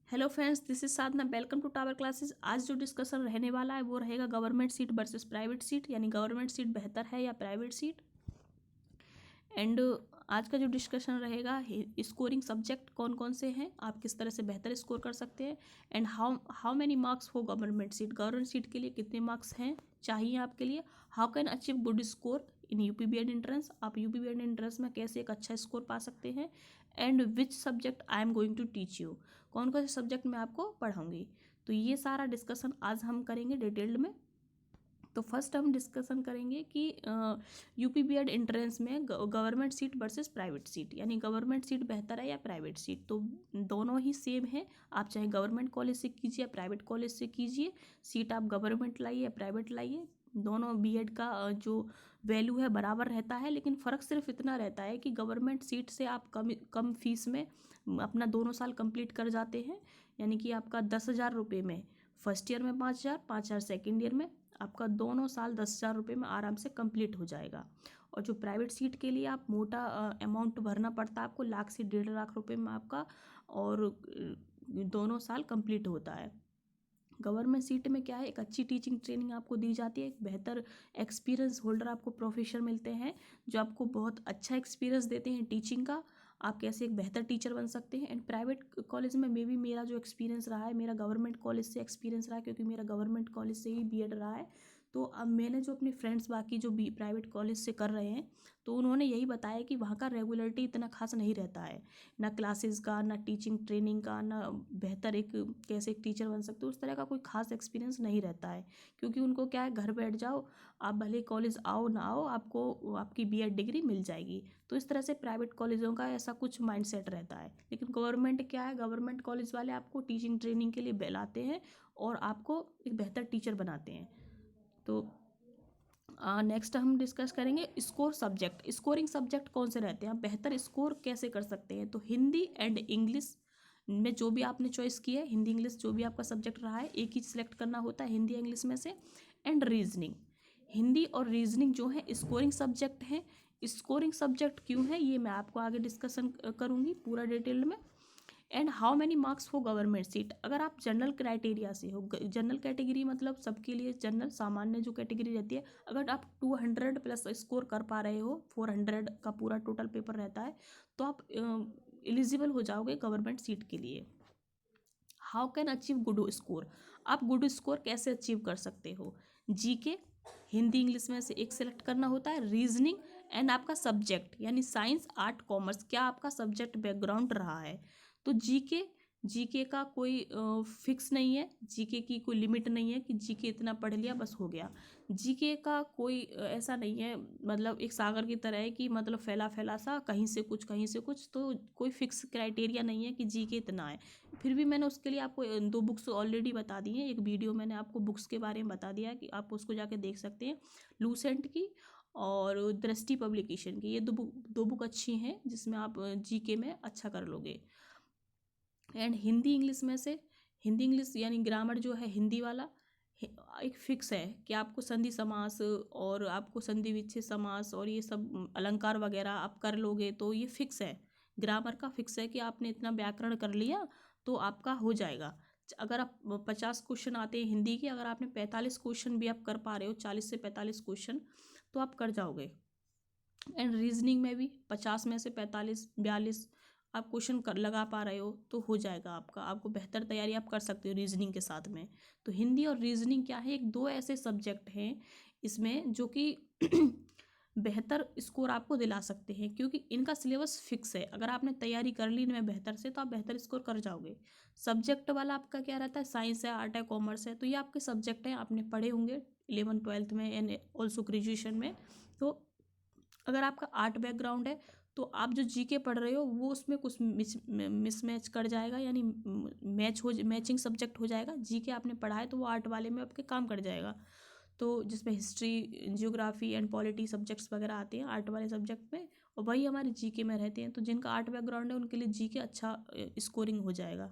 Hello friends, this is Sadhana. Welcome to tower classes. आज जो discussion रहने वाला है वो रहेगा government seat versus private seat, यानी गवर्नमेंट सीट बेहतर है या प्राइवेट सीट। एंड आज का जो डिस्कशन रहेगा, स्कोरिंग सब्जेक्ट कौन कौन से हैं, आप किस तरह से बेहतर स्कोर कर सकते हैं, and how many marks for government seat. Government seat के लिए कितने मार्क्स हैं चाहिए आपके लिए। How can achieve good score in UPBEd entrance, आप यूपीबीएड एंट्रेंस में कैसे एक अच्छा स्कोर पा सकते हैं। And which subject I am going to teach you, कौन कौन से सब्जेक्ट मैं आपको पढ़ाऊंगी। तो ये सारा डिस्कशन आज हम करेंगे डिटेल्ड में। तो फर्स्ट हम डिस्कशन करेंगे कि यूपीबीएड एंट्रेंस में government seat versus private seat, यानी गवर्नमेंट सीट बेहतर है या प्राइवेट सीट। तो दोनों ही सेम है, आप चाहे गवर्नमेंट कॉलेज से कीजिए या प्राइवेट कॉलेज से कीजिए, सीट आप गवर्नमेंट लाइए या प्राइवेट लाइए, दोनों बीएड का जो वैल्यू है बराबर रहता है। लेकिन फ़र्क सिर्फ इतना रहता है कि गवर्नमेंट सीट से आप कम फीस में अपना दोनों साल कंप्लीट कर जाते हैं, यानी कि आपका 10,000 रुपये में फर्स्ट ईयर में 5,000, 5,000 सेकेंड ईयर में, आपका दोनों साल 10,000 रुपये में आराम से कंप्लीट हो जाएगा। और जो प्राइवेट सीट के लिए आप मोटा अमाउंट भरना पड़ता है आपको, लाख से 1.5 लाख रुपये में आपका, और दोनों साल कंप्लीट होता है। गवर्नमेंट सीट में क्या है, एक अच्छी टीचिंग ट्रेनिंग आपको दी जाती है, एक बेहतर एक्सपीरियंस होल्डर आपको प्रोफेसर मिलते हैं जो आपको बहुत अच्छा एक्सपीरियंस देते हैं टीचिंग का, आप कैसे एक बेहतर टीचर बन सकते हैं। एंड प्राइवेट कॉलेज में भी मेरा जो एक्सपीरियंस रहा है, मेरा गवर्नमेंट कॉलेज से एक्सपीरियंस रहा है, क्योंकि मेरा गवर्नमेंट कॉलेज से ही बीएड रहा है। तो अब मैंने जो अपने फ्रेंड्स बाकी जो भी प्राइवेट कॉलेज से कर रहे हैं, तो उन्होंने यही बताया कि वहाँ का रेगुलरिटी इतना खास नहीं रहता है, ना क्लासेस का, ना टीचिंग ट्रेनिंग का, ना बेहतर एक कैसे एक टीचर बन सकते हो उस तरह का कोई खास एक्सपीरियंस नहीं रहता है। क्योंकि उनको क्या है, घर बैठ जाओ, आप भले कॉलेज आओ ना आओ, आपको आपकी बीएड डिग्री मिल जाएगी। तो इस तरह से प्राइवेट कॉलेजों का ऐसा कुछ माइंडसेट रहता है। लेकिन गवर्नमेंट क्या है, गवर्नमेंट कॉलेज वाले आपको टीचिंग ट्रेनिंग के लिए बुलाते हैं और आपको एक बेहतर टीचर बनाते हैं। तो नेक्स्ट हम डिस्कस करेंगे स्कोर सब्जेक्ट। स्कोरिंग सब्जेक्ट कौन से रहते हैं, आप बेहतर स्कोर कैसे कर सकते हैं। तो हिंदी एंड इंग्लिश में जो भी आपने चॉइस की है, हिंदी इंग्लिश जो भी आपका सब्जेक्ट रहा है, एक ही सिलेक्ट करना होता है हिंदी इंग्लिश में से। एंड रीजनिंग, हिंदी और रीजनिंग जो है स्कोरिंग सब्जेक्ट हैं। स्कोरिंग सब्जेक्ट क्यों है ये मैं आपको आगे डिस्कशन करूँगी पूरा डिटेल में। And how many marks for government seat, अगर आप जनरल क्राइटेरिया से हो, जनरल कैटेगरी मतलब सबके लिए जनरल सामान्य जो कैटेगरी रहती है, अगर आप 200 प्लस स्कोर कर पा रहे हो, 400 का पूरा टोटल पेपर रहता है, तो आप एलिजिबल हो जाओगे गवर्नमेंट सीट के लिए। How can achieve good score, आप गुड स्कोर कैसे अचीव कर सकते हो। जीके, हिंदी इंग्लिश में से एक सेलेक्ट करना होता है, रीजनिंग एंड आपका सब्जेक्ट, यानी साइंस आर्ट कॉमर्स, क्या आपका सब्जेक्ट बैकग्राउंड रहा है। तो जीके, जीके का कोई फिक्स नहीं है, जीके की कोई लिमिट नहीं है कि जीके इतना पढ़ लिया बस हो गया। जीके का कोई ऐसा नहीं है, मतलब एक सागर की तरह है कि मतलब फैला फैला सा, कहीं से कुछ कहीं से कुछ, तो कोई फिक्स क्राइटेरिया नहीं है कि जीके इतना है। फिर भी मैंने उसके लिए आपको 2 बुक्स ऑलरेडी बता दी हैं, एक वीडियो मैंने आपको बुक्स के बारे में बता दिया है कि आप उसको जाके देख सकते हैं, लूसेंट की और दृष्टि पब्लिकेशन की। ये दो बुक अच्छी हैं जिसमें आप जीके में अच्छा कर लोगे। एंड हिंदी इंग्लिश में से, हिंदी इंग्लिश यानी ग्रामर जो है हिंदी वाला, एक फिक्स है कि आपको संधि समास और आपको संधि विच्छेद समास और ये सब अलंकार वगैरह आप कर लोगे, तो ये फिक्स है। ग्रामर का फिक्स है कि आपने इतना व्याकरण कर लिया तो आपका हो जाएगा। अगर आप 50 क्वेश्चन आते हैं हिंदी के, अगर आपने 45 क्वेश्चन भी आप कर पा रहे हो, 40 से 45 क्वेश्चन, तो आप कर जाओगे। एंड रीजनिंग में भी 50 में से 45 42 आप क्वेश्चन कर लगा पा रहे हो तो हो जाएगा आपका, आपको बेहतर तैयारी आप कर सकते हो रीजनिंग के साथ में। तो हिंदी और रीजनिंग क्या है, एक दो ऐसे सब्जेक्ट हैं इसमें जो कि बेहतर स्कोर आपको दिला सकते हैं, क्योंकि इनका सिलेबस फिक्स है। अगर आपने तैयारी कर ली इनमें बेहतर से, तो आप बेहतर स्कोर कर जाओगे। सब्जेक्ट वाला आपका क्या रहता है, साइंस है, आर्ट है, कॉमर्स है, तो ये आपके सब्जेक्ट हैं, आपने पढ़े होंगे 11th 12th में एंड ऑल्सो ग्रेजुएशन में। तो अगर आपका आर्ट बैकग्राउंड है तो आप जो जीके पढ़ रहे हो वो उसमें कुछ मिसमैच कर जाएगा, यानी मैचिंग सब्जेक्ट हो जाएगा। जीके आपने पढ़ा है तो वो आर्ट वाले में आपके काम कर जाएगा। तो जिसमें history, geography and polity subjects वगैरह आते हैं आर्ट वाले सब्जेक्ट में, और वही हमारे जीके में रहते हैं। तो जिनका आर्ट बैकग्राउंड है उनके लिए जीके अच्छा स्कोरिंग हो जाएगा।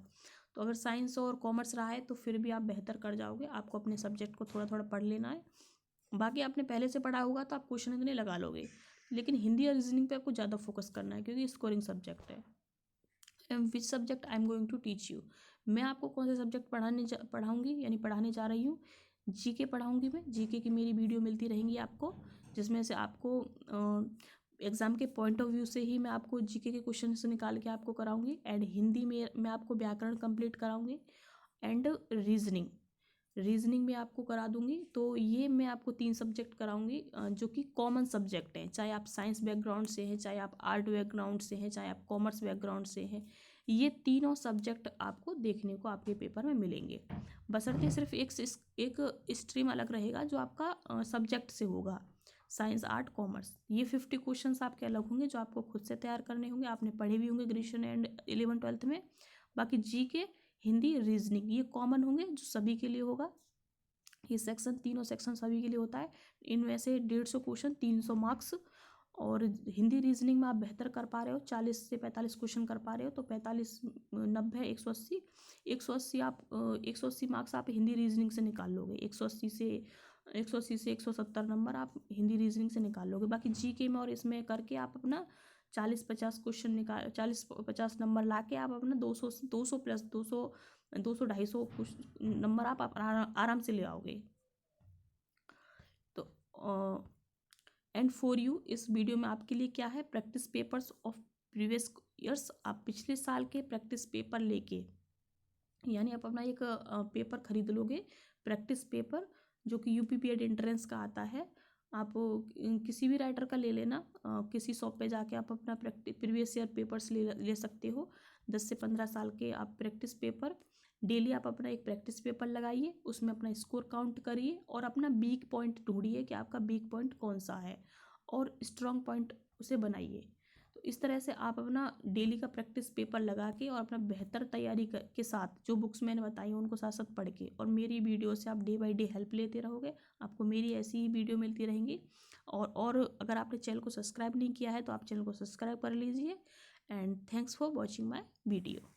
तो अगर साइंस और कॉमर्स रहा है तो फिर भी आप बेहतर कर जाओगे, आपको अपने सब्जेक्ट को थोड़ा थोड़ा पढ़ लेना है। बाकी आपने पहले से पढ़ा होगा तो आप क्वेश्चन इतने लगा लोगे, लेकिन हिंदी और रीजनिंग पे आपको ज़्यादा फोकस करना है क्योंकि स्कोरिंग सब्जेक्ट है। Which subject I am going to teach you, मैं आपको कौन से सब्जेक्ट पढ़ाऊँगी यानी पढ़ाने जा रही हूँ। जीके पढ़ाऊँगी मैं, जीके की मेरी वीडियो मिलती रहेंगी आपको, जिसमें से आपको एग्ज़ाम के पॉइंट ऑफ व्यू से ही मैं आपको जीके के क्वेश्चन से निकाल के आपको कराऊंगी। एंड हिंदी में मैं आपको व्याकरण कंप्लीट कराऊंगी। एंड रीजनिंग में आपको करा दूंगी। तो ये मैं आपको 3 सब्जेक्ट कराऊंगी जो कि कॉमन सब्जेक्ट हैं, चाहे आप साइंस बैकग्राउंड से हैं, चाहे आप आर्ट बैकग्राउंड से हैं, चाहे आप कॉमर्स बैकग्राउंड से हैं। ये तीनों सब्जेक्ट आपको देखने को आपके पेपर में मिलेंगे, बशर्ते सिर्फ एक स्ट्रीम अलग रहेगा जो आपका सब्जेक्ट से होगा, साइंस आर्ट कॉमर्स। ये 50 क्वेश्चंस आपके अलग होंगे जो आपको खुद से तैयार करने होंगे, आपने पढ़े भी होंगे ग्रेजुएशन एंड 11th-12th में। बाकी जीके, हिंदी, रीजनिंग ये कॉमन होंगे जो सभी के लिए होगा। ये सेक्शन, तीनों सेक्शन सभी के लिए होता है। इनमें से 150 क्वेश्चन, 300 मार्क्स। और हिंदी रीजनिंग में आप बेहतर कर पा रहे हो, 40 से 45 क्वेश्चन कर पा रहे हो, तो 45, 90, 180, 180 आप 180 मार्क्स आप हिंदी रीजनिंग से निकाल लोगे। 180 से 170 नंबर आप हिंदी रीजनिंग से निकाल लोगे। बाकी जीके में और इसमें करके आप अपना 40-50 क्वेश्चन निकाल, 40-50 नंबर ला के आप अपना 200 प्लस 200, 200-250 कुछ नंबर आप आराम से ले आओगे। तो एंड फॉर यू, इस वीडियो में आपके लिए क्या है, practice papers of previous years. आप पिछले साल के प्रैक्टिस पेपर लेके, यानी आप अपना एक पेपर खरीद लोगे, प्रैक्टिस पेपर, जो कि यूपीपीएड एंट्रेंस का आता है। आप किसी भी राइटर का ले लेना, किसी शॉप पे जाके आप अपना प्रीवियस ईयर पेपर्स ले सकते हो। 10 से 15 साल के आप प्रैक्टिस पेपर, डेली आप अपना एक प्रैक्टिस पेपर लगाइए, उसमें अपना स्कोर काउंट करिए और अपना वीक पॉइंट ढूंढिए कि आपका वीक पॉइंट कौन सा है, और स्ट्रॉन्ग पॉइंट उसे बनाइए। तो इस तरह से आप अपना डेली का प्रैक्टिस पेपर लगा के और अपना बेहतर तैयारी के साथ, जो बुक्स मैंने बताई उनको साथ साथ पढ़ के, और मेरी वीडियो से आप डे बाय डे हेल्प लेते रहोगे, आपको मेरी ऐसी ही वीडियो मिलती रहेंगी। और अगर आपने चैनल को सब्सक्राइब नहीं किया है तो आप चैनल को सब्सक्राइब कर लीजिए। And thanks for watching my video.